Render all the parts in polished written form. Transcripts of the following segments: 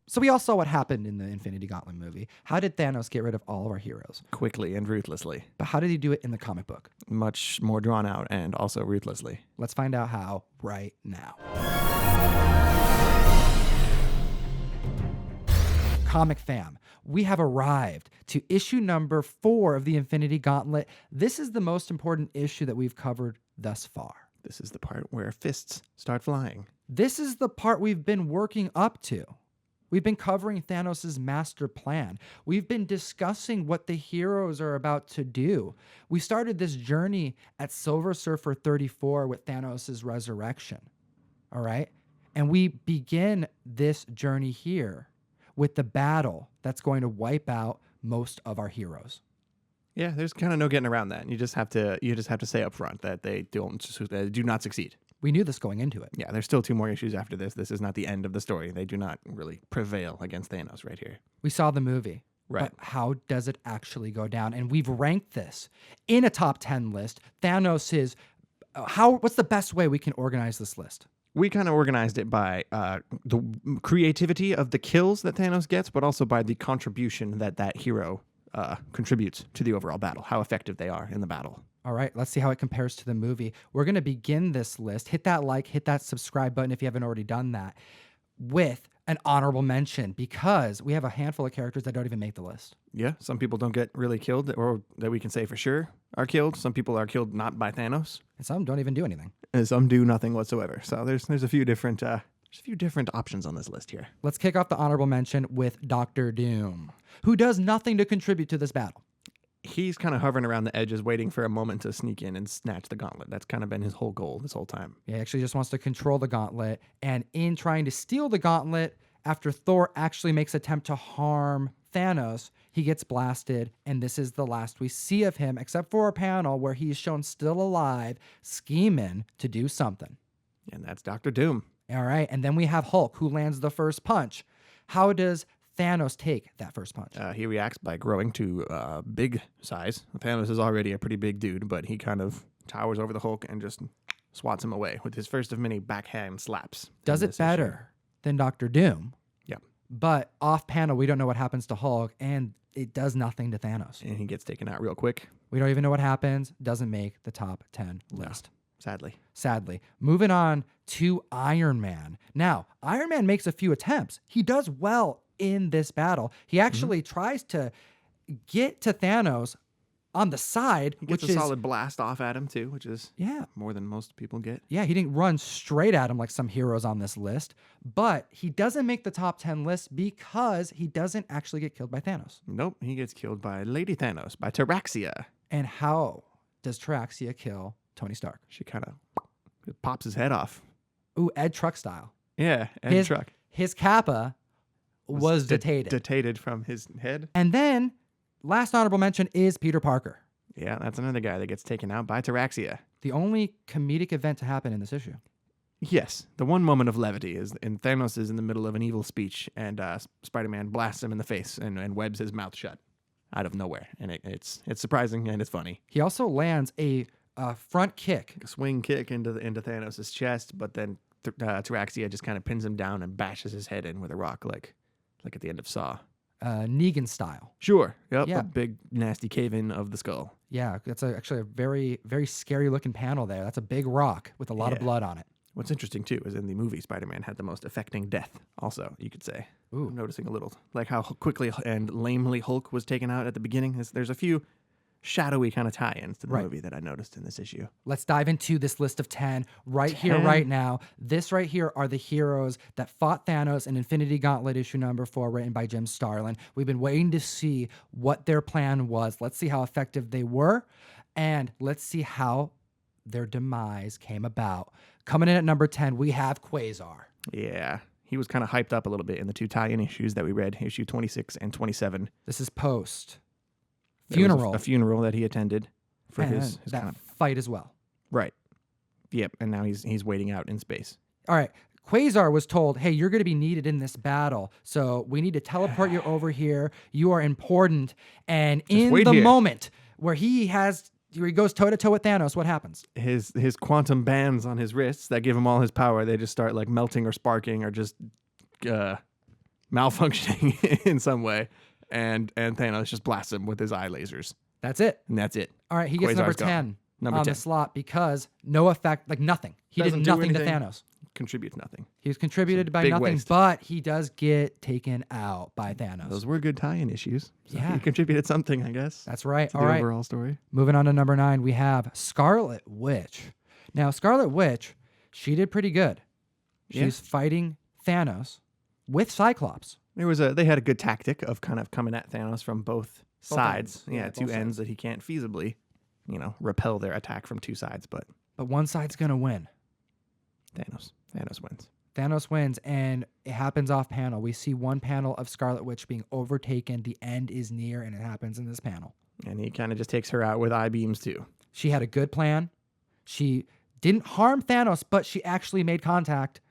So we all saw what happened in the Infinity Gauntlet movie. How did Thanos get rid of all of our heroes? Quickly and ruthlessly. But how did he do it in the comic book? Much more drawn out and also ruthlessly. Let's find out how right now. Comic fam, we have arrived to issue number 4 of the Infinity Gauntlet. This is the most important issue that we've covered thus far. This is the part where fists start flying. This is the part we've been working up to. We've been covering Thanos' master plan. We've been discussing what the heroes are about to do. We started this journey at Silver Surfer 34 with Thanos' resurrection. All right? And we begin this journey here with the battle that's going to wipe out most of our heroes. Yeah, there's kind of no getting around that. You just have to say up front that they do not succeed. We knew this going into it. Yeah, there's still 2 more issues after this. This is not the end of the story. They do not really prevail against Thanos right here. We saw the movie. Right. But how does it actually go down? And we've ranked this in a top 10 list. Thanos is what's the best way we can organize this list? We kind of organized it by the creativity of the kills that Thanos gets, but also by the contribution that hero contributes to the overall battle, how effective they are in the battle. All right, let's see how it compares to the movie. We're going to begin this list. Hit that like, hit that subscribe button if you haven't already done that, with an honorable mention, because we have a handful of characters that don't even make the list. Yeah, some people don't get really killed, or that we can say for sure are killed. Some people are killed not by Thanos. And some don't even do anything. And some do nothing whatsoever. So there's a few different options on this list here. Let's kick off the honorable mention with Dr. Doom, who does nothing to contribute to this battle. He's kind of hovering around the edges, waiting for a moment to sneak in and snatch the gauntlet. That's kind of been his whole goal this whole time. He actually just wants to control the gauntlet. And in trying to steal the gauntlet, after Thor actually makes an attempt to harm Thanos, he gets blasted. And this is the last we see of him, except for a panel where he's shown still alive, scheming to do something. And that's Dr. Doom. All right. And then we have Hulk, who lands the first punch. How does Thanos take that first punch? He reacts by growing to big size. Thanos is already a pretty big dude, but he kind of towers over the Hulk and just swats him away with his first of many backhand slaps. Does it better than Dr. Doom? Yeah. But off panel, we don't know what happens to Hulk, and it does nothing to Thanos. And he gets taken out real quick. We don't even know what happens. Doesn't make the top 10 list. No, Sadly. Moving on to Iron Man. Now, Iron Man makes a few attempts. He does well in this battle. He actually tries to get to Thanos on the side, He gets a solid blast off at him too, which is more than most people get. Yeah, he didn't run straight at him like some heroes on this list, but he doesn't make the top 10 list because he doesn't actually get killed by Thanos. Nope, he gets killed by Lady Thanos, by Taraxia. And how does Taraxia kill Tony Stark? She kind of pops his head off. Ooh, Ed Truck style. Yeah, Ed Truck. His kappa was detated. Detated from his head. And then, last honorable mention is Peter Parker. Yeah, that's another guy that gets taken out by Taraxia. The only comedic event to happen in this issue. Yes, the one moment of levity is, and Thanos is in the middle of an evil speech, and Spider-Man blasts him in the face and webs his mouth shut out of nowhere. And it's surprising and it's funny. He also lands a front kick. A swing kick into Thanos' chest, but then Taraxia just kind of pins him down and bashes his head in with a rock like at the end of Saw. Negan style. Sure. Yep. Yeah. A big, nasty cave-in of the skull. Yeah, that's actually a very, very scary looking panel there. That's a big rock with a lot of blood on it. What's interesting, too, is in the movie, Spider-Man had the most affecting death, also, you could say. Ooh. I'm noticing a little, like how quickly and lamely Hulk was taken out at the beginning. There's a few shadowy kind of tie-ins to the movie that I noticed in this issue. Let's dive into this list of 10 here, right now. This right here are the heroes that fought Thanos in Infinity Gauntlet issue number 4, written by Jim Starlin. We've been waiting to see what their plan was. Let's see how effective they were, and let's see how their demise came about. Coming in at number 10, we have Quasar. Yeah. He was kind of hyped up a little bit in the 2 tie-in issues that we read, issue 26 and 27. This is post funeral. A funeral that he attended for his that kind of fight as well. Right. Yep. And now he's waiting out in space. All right. Quasar was told, hey, you're going to be needed in this battle, so we need to teleport you over here. You are important. And in the moment where he goes toe-to-toe with Thanos, what happens? His quantum bands on his wrists that give him all his power, they just start like melting or sparking or just malfunctioning in some way, and Thanos just blasts him with his eye lasers, That's it. and that's it. All right, he gets number Quasar's gone. 10 Number on 10. the slot because no effect, like nothing. He Doesn't did do nothing to anything. Thanos. Contributes nothing. He was contributed by big nothing, waste. but he does get taken out by Thanos. Those were good tie-in issues. So Yeah. he contributed something, I guess. That's right. To All the right. overall story. Moving on to number 9, we have Scarlet Witch. Now, Scarlet Witch, she did pretty good. She's fighting Thanos with Cyclops. They had a good tactic of kind of coming at Thanos from both sides. ends. Yeah, Yeah, both two sides. ends that he can't feasibly, repel their attack from two sides. But But one side's going to win. Thanos wins. Thanos wins, and it happens off panel. We see one panel of Scarlet Witch being overtaken. The end is near, and it happens in this panel. And he kind of just takes her out with eye beams too. She had a good plan. She didn't harm Thanos, but she actually made contact,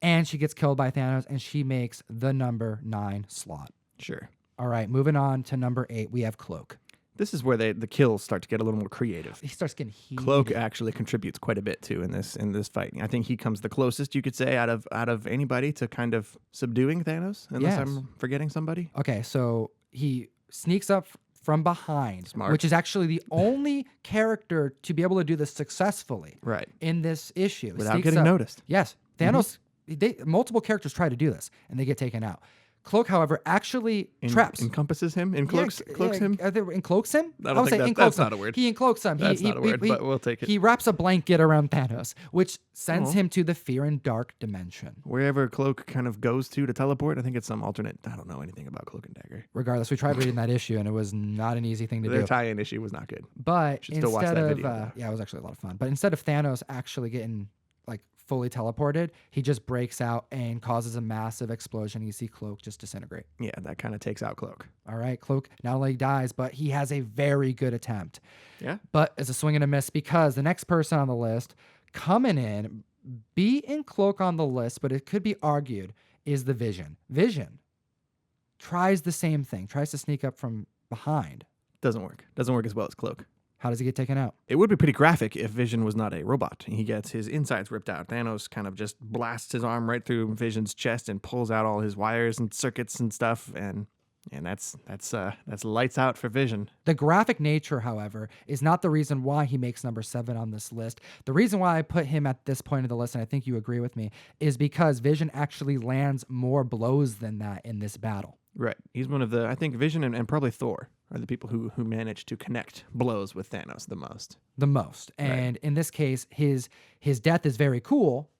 and she gets killed by Thanos, and she makes the number 9 slot. Sure. All right, moving on to number 8, we have Cloak. This is where the kills start to get a little more creative. He starts getting heated. Cloak actually contributes quite a bit too in this fight. I think he comes the closest, you could say, out of anybody to kind of subduing Thanos. Unless Yes. I'm forgetting somebody. Okay, so he sneaks up from behind, Smart. which is actually the only character to be able to do this successfully Right. in this issue. Without Sneaks getting up. noticed. Yes, Thanos. Multiple characters try to do this, and they get taken out. Cloak, however, actually traps. Encompasses him. Cloaks him. Encloaks him? I don't would think say that's encloaks him. not a word. He encloaks him. That's not a word, but we'll take it. He wraps a blanket around Thanos, which sends Oh. him to the fear and dark dimension. Wherever Cloak kind of goes to teleport, I think it's some alternate. I don't know anything about Cloak and Dagger. Regardless, we tried reading that issue, and it was not an easy thing to Their do. tie-in issue was not good. But Should still watch instead that of, video, though. yeah, it was actually a lot of fun. But instead of Thanos actually getting like fully teleported, he just breaks out and causes a massive explosion. You see Cloak just disintegrate. Yeah, that kind of takes out Cloak. All right, Cloak not only dies, but he has a very good attempt. Yeah. But it's a swing and a miss because the next person on the list coming in, beating Cloak on the list, but it could be argued, is the Vision. Vision tries the same thing, tries to sneak up from behind. Doesn't work. Doesn't work as well as Cloak. How does he get taken out? It would be pretty graphic if Vision was not a robot. He gets his insides ripped out. Thanos kind of just blasts his arm right through Vision's chest and pulls out all his wires and circuits and stuff, and that's lights out for Vision. The graphic nature, however, is not the reason why he makes number 7 on this list. The reason why I put him at this point of the list, and I think you agree with me, is because Vision actually lands more blows than that in this battle. Right. He's one of the, I think Vision and probably Thor are the people who manage to connect blows with Thanos the most. The most. And in this case, his death is very cool,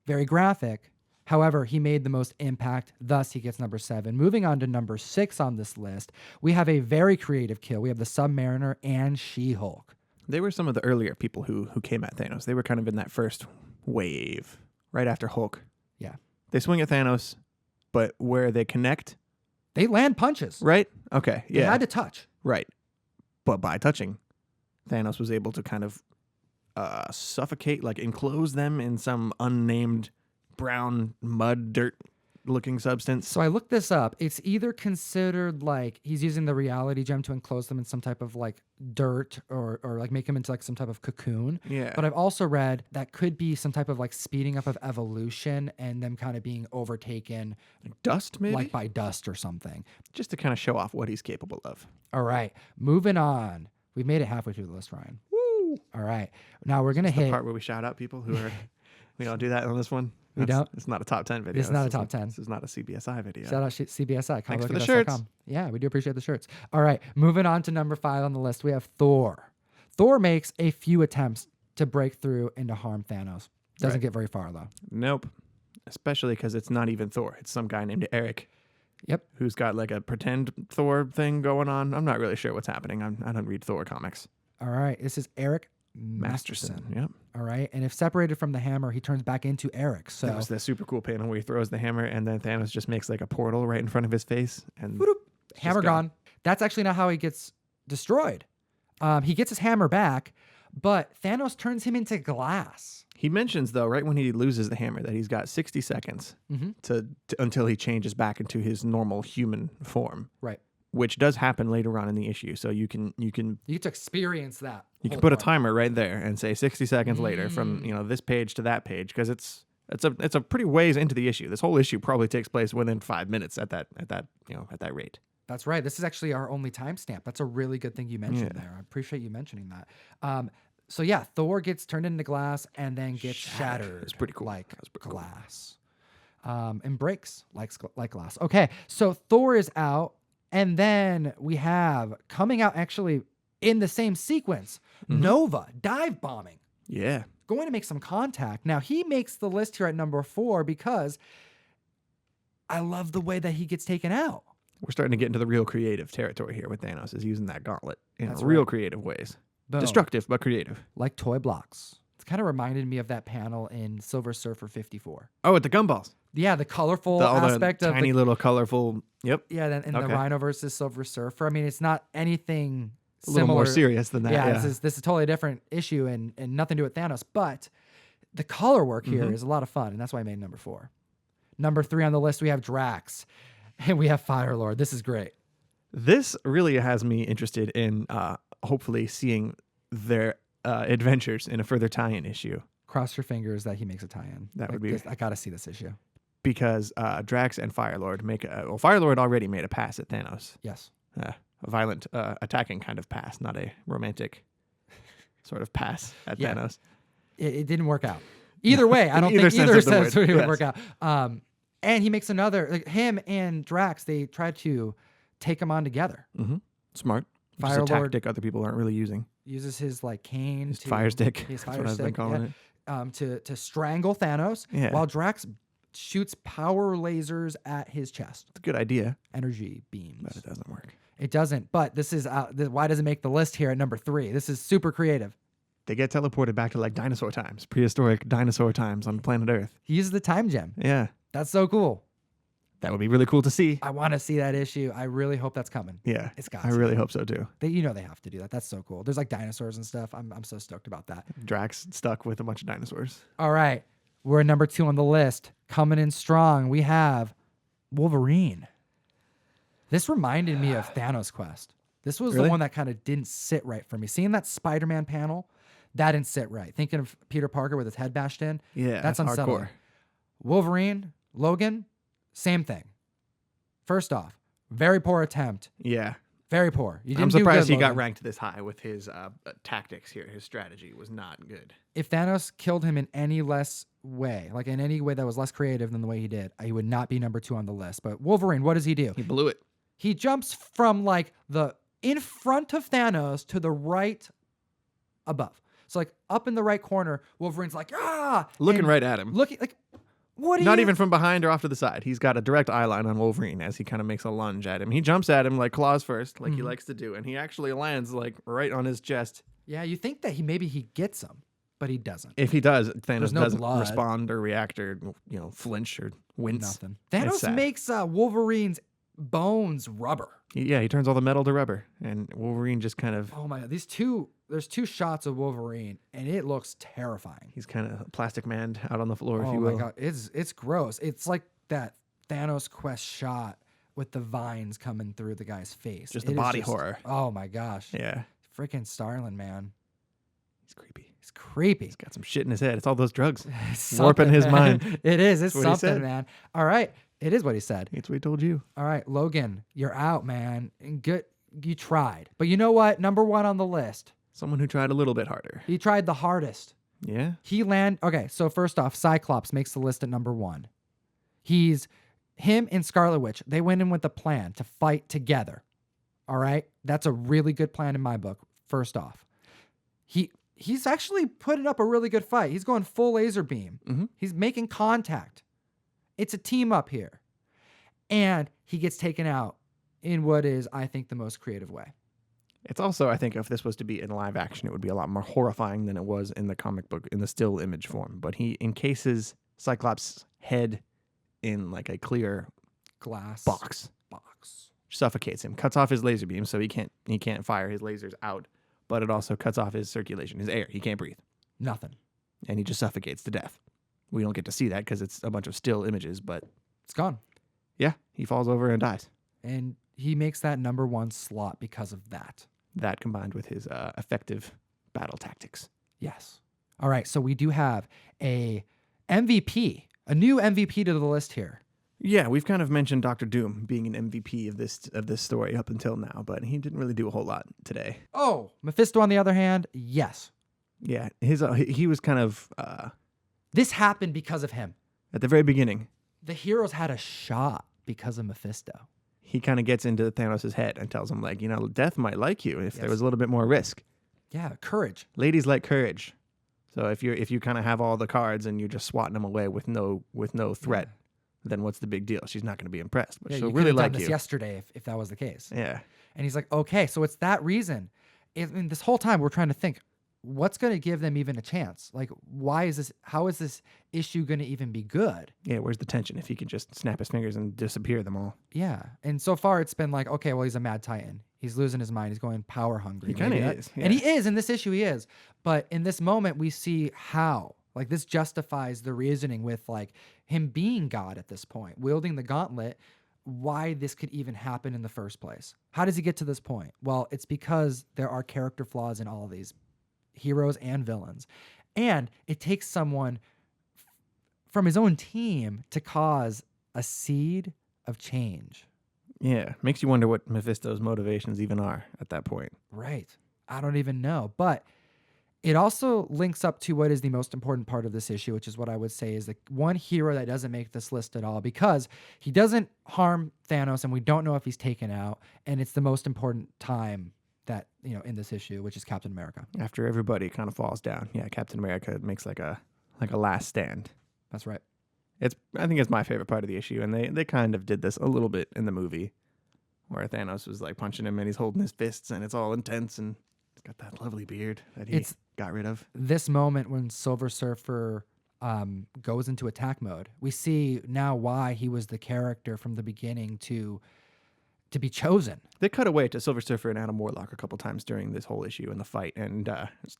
very graphic. However, he made the most impact, thus he gets number 7. Moving on to number 6 on this list, we have a very creative kill. We have the Submariner and She-Hulk. They were some of the earlier people who came at Thanos. They were kind of in that first wave, right after Hulk. Yeah. They swing at Thanos, but where they connect, They land punches. right? Okay, They yeah. had to touch. Right. But by touching, Thanos was able to kind of suffocate, like enclose them in some unnamed brown mud dirt looking substance. So I looked this up. It's either considered like he's using the reality gem to enclose them in some type of like dirt or like make them into like some type of cocoon. Yeah. But I've also read that could be some type of like speeding up of evolution and them kind of being overtaken Like dust, maybe? like by dust or something. Just to kind of show off what he's capable of. All right. Moving on. We've made it halfway through the list, Ryan. Woo! All right. Now we're going to The hit. part where we shout out people who are... We don't do that on this one. We don't? It's not a top 10 video. It's not a This top is 10. This is not a CBSI video. Shout out CBSI. Thanks for the shirts. comicbookindust.com. Yeah, we do appreciate the shirts. All right, moving on to number 5 on the list, we have Thor. Thor makes a few attempts to break through and to harm Thanos. Doesn't Right. get very far, though. Nope. Especially because it's not even Thor. It's some guy named Eric. Yep. Who's got like a pretend Thor thing going on. I'm not really sure what's happening. I don't read Thor comics. All right, this is Eric Masterson. Yep. All right, and if separated from the hammer, he turns back into Eric. So That was the super cool panel where he throws the hammer and then Thanos just makes like a portal right in front of his face. And hammer gone. That's actually not how he gets destroyed. He gets his hammer back, but Thanos turns him into glass. he mentions though, right when he loses the hammer, that he's got 60 seconds to until he changes back into his normal human form. Right. Which does happen later on in the issue. So you can You get to experience that. You can whole put a part. timer right there and say 60 seconds later from this page to that page, because it's It's a pretty ways into the issue. This whole issue probably takes place within 5 minutes at that rate. That's right. This is actually our only timestamp. That's a really good thing you mentioned there. I appreciate you mentioning that. So yeah, Thor gets turned into glass and then gets shattered. It's pretty cool. Like That's pretty glass. And breaks like glass. Okay, so Thor is out, and then we have coming out actually in the same sequence, Nova dive bombing. Yeah. Going to make some contact. Now, he makes the list here at number 4 because I love the way that he gets taken out. We're starting to get into the real creative territory here with Thanos, is using that gauntlet in That's real right. creative ways. Boom. Destructive, but creative. Like toy blocks. It's kind of reminded me of that panel in Silver Surfer 54. Oh, with the gumballs. Yeah, the colorful All aspect the of tiny little colorful. Yep. Yeah, then in the Okay. Rhino versus Silver Surfer. I mean, it's not anything A little similar. more serious than that. Yeah, Yeah. This is a totally different issue and nothing to do with Thanos. But the color work here is a lot of fun, and that's why I made number 4. Number 3 on the list, we have Drax, and we have Firelord. This is great. This really has me interested in hopefully seeing their adventures in a further tie-in issue. Cross your fingers that he makes a tie-in. That would be- I gotta see this issue. Because Drax and Firelord Firelord already made a pass at Thanos. Yes. A violent attacking kind of pass, not a romantic sort of pass at Yeah. Thanos. It didn't work out. Either way, I don't Either think sense either of the sense word, would yes. work out. And he makes another. Like him and Drax, they tried to take him on together. Mm-hmm. Smart. Which is a Firelord tactic other people aren't really using. uses his like cane, His to, fire stick. his That's fire what I've been stick, calling it. to strangle Thanos, Yeah. while Drax shoots power lasers at his chest, It's a good idea, energy beams. but it doesn't work. It doesn't. But this is why does it make the list here at number 3? This is super creative. They get teleported back to like dinosaur times, prehistoric dinosaur times on planet Earth. He uses the time gem. Yeah. That's so cool. That would be really cool to see. I want to see that issue. I really hope that's coming. Yeah. It's got I to. really hope so too. They have to do that. That's so cool. There's like dinosaurs and stuff. I'm so stoked about that. Drax stuck with a bunch of dinosaurs. All right. We're at number 2 on the list. Coming in strong, we have Wolverine. This reminded me of Thanos Quest. This was Really? the one that kind of didn't sit right for me. Seeing that Spider-Man panel, that didn't sit right. Thinking of Peter Parker with his head bashed in. Yeah. That's unsettling. hardcore. Wolverine, Logan, same thing. First off, very poor attempt. Yeah. Very poor. You didn't I'm do surprised good, he got Logan. ranked this high with his tactics here. His strategy was not good. If Thanos killed him in any less way, like in any way that was less creative than the way he did, he would not be number 2 on the list. But Wolverine, what does he do? He blew it. He jumps from like the in front of Thanos to the right above. So like up in the right corner, Wolverine's like, Looking and right at him. Looking like, what are Not you? even from behind or off to the side. He's got a direct eye line on Wolverine as he kind of makes a lunge at him. He jumps at him like claws first, like he likes to do, and he actually lands like right on his chest. Yeah, you think that he gets him, but he doesn't. If he does, Thanos no doesn't blood. respond or react or flinch or wince. Nothing. It's Thanos sad. makes Wolverine's bones rubber. He turns all the metal to rubber, and Wolverine just kind of Oh my god, there's 2 shots of Wolverine, and it looks terrifying. he's kind of plastic man out on the floor, if Oh you my will. god, it's gross. It's like that Thanos Quest shot with the vines coming through the guy's face. Just It the is body horror. Oh my gosh. Yeah, Freaking Starlin, man. he's creepy. It's creepy. He's got some shit in his head. It's all those drugs. It's Warping something, his man. mind. It is. It's That's what he something, said. man. All right. It is what he said. It's what he told you. All right, Logan, you're out, man. And good, you tried. But you know what? Number 1 on the list. Someone who tried a little bit harder. He tried the hardest. Yeah. Okay, so first off, Cyclops makes the list at number 1. Him and Scarlet Witch, they went in with a plan to fight together. All right? That's a really good plan in my book, first off. He's actually putting up a really good fight. He's going full laser beam. Mhm. He's making contact. It's a team up here. And he gets taken out in what is, I think, the most creative way. It's also, I think, if this was to be in live action, it would be a lot more horrifying than it was in the comic book, in the still image form. But he encases Cyclops' head in like a clear Glass box, suffocates him, cuts off his laser beam, so he can't fire his lasers out. But it also cuts off his circulation, his air. He can't breathe, Nothing. and he just suffocates to death. We don't get to see that because it's a bunch of still images, but It's gone. yeah, he falls over and dies. And he makes that number 1 slot because of that. That combined with his effective battle tactics. Yes. All right. So we do have a MVP, a new MVP to the list here. Yeah, we've kind of mentioned Doctor Doom being an MVP of this story up until now, but he didn't really do a whole lot today. Oh, Mephisto, on the other hand, yes. Yeah, he was kind of This happened because of him. at the very beginning. The heroes had a shot because of Mephisto. He kind of gets into Thanos' head and tells him, like, death might like you if there Yes. was a little bit more risk. Yeah, courage. Ladies like courage. So if you kind of have all the cards and you're just swatting them away with no threat, then what's the big deal? She's not going to be impressed, but Yeah, she'll you really could have like done this you. yesterday if that was the case. Yeah. And he's like, okay, so it's that reason. This whole time we're trying to think, what's going to give them even a chance? Like, how is this issue going to even be good? Yeah, where's the tension if he can just snap his fingers and disappear them all? Yeah. And so far it's been like, okay, well, he's a mad titan. He's losing his mind. He's going power hungry. He kinda Maybe is, And yeah. he is. In this issue, he is. But in this moment, we see how. Like, this justifies the reasoning with, like, him being God at this point, wielding the gauntlet, why this could even happen in the first place. How does he get to this point? Well, it's because there are character flaws in all of these heroes and villains. And it takes someone from his own team to cause a seed of change. Yeah, makes you wonder what Mephisto's motivations even are at that point. Right. I don't even know. But it also links up to what is the most important part of this issue, which is what I would say is the one hero that doesn't make this list at all, because he doesn't harm Thanos and we don't know if he's taken out. And it's the most important time that, in this issue, which is Captain America. After everybody kind of falls down, yeah, Captain America makes like a last stand. That's right. I think it's my favorite part of the issue, and they kind of did this a little bit in the movie, where Thanos was like punching him and he's holding his fists and it's all intense and he's got that lovely beard that he got rid of. This moment when Silver Surfer goes into attack mode, we see now why he was the character from the beginning to be chosen. They cut away to Silver Surfer and Adam Warlock a couple times during this whole issue in the fight, and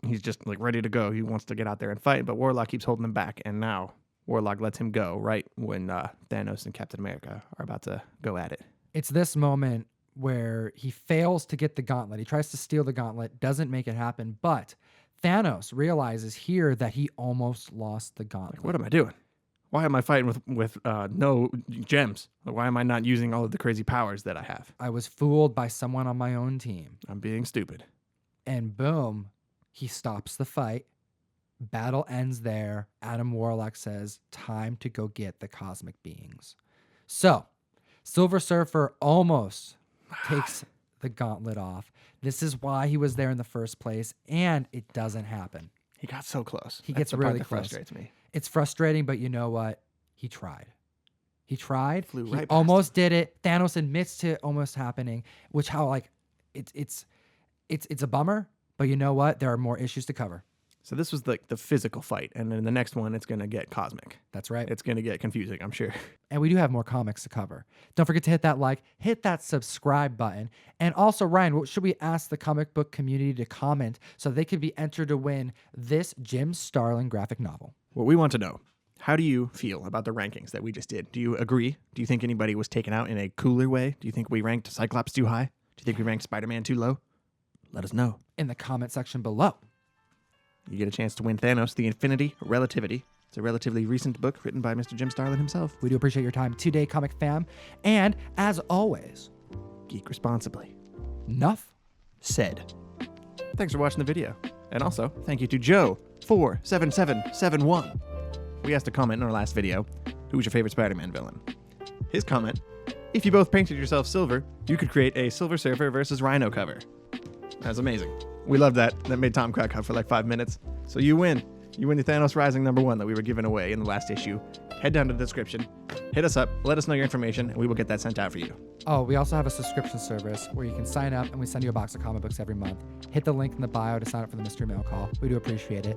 he's just like ready to go. He wants to get out there and fight, but Warlock keeps holding him back, and now Warlock lets him go right when Thanos and Captain America are about to go at it. It's this moment where he fails to get the gauntlet. He tries to steal the gauntlet, doesn't make it happen, but Thanos realizes here that he almost lost the gauntlet. Like, what am I doing? Why am I fighting with no gems? Why am I not using all of the crazy powers that I have? I was fooled by someone on my own team. I'm being stupid. And boom, he stops the fight. Battle ends there. Adam Warlock says, time to go get the cosmic beings. So, Silver Surfer almost takes the gauntlet off. This is why he was there in the first place, and it doesn't happen. He got so close. He That's gets the part really that close. frustrates me. It's frustrating, but you know what? He tried. He tried. Flew He right past almost did it. Thanos admits to it almost happening, which it's a bummer, but you know what? There are more issues to cover. So this was like the physical fight, and then the next one, it's going to get cosmic. That's right. It's going to get confusing, I'm sure. And we do have more comics to cover. Don't forget to hit that like, hit that subscribe button. And also, Ryan, what should we ask the comic book community to comment so they could be entered to win this Jim Starlin graphic novel? What we want to know, how do you feel about the rankings that we just did? Do you agree? Do you think anybody was taken out in a cooler way? Do you think we ranked Cyclops too high? Do you think we ranked Spider-Man too low? Let us know. In the comment section below. You get a chance to win Thanos, The Infinity Relativity. It's a relatively recent book written by Mr. Jim Starlin himself. We do appreciate your time today, Comic Fam. And as always, Geek responsibly. enough Said. Thanks for watching the video. And also, thank you to Joe47771. We asked a comment in our last video, who was your favorite Spider-Man villain? His comment, if you both painted yourself silver, you could create a Silver Surfer versus Rhino cover. That's amazing. We love that. That made Tom crack up for like 5 minutes. So you win. You win the Thanos Rising #1 that we were giving away in the last issue. Head down to the description. Hit us up. Let us know your information, and we will get that sent out for you. Oh, we also have a subscription service where you can sign up and we send you a box of comic books every month. Hit the link in the bio to sign up for the mystery mail call. We do appreciate it.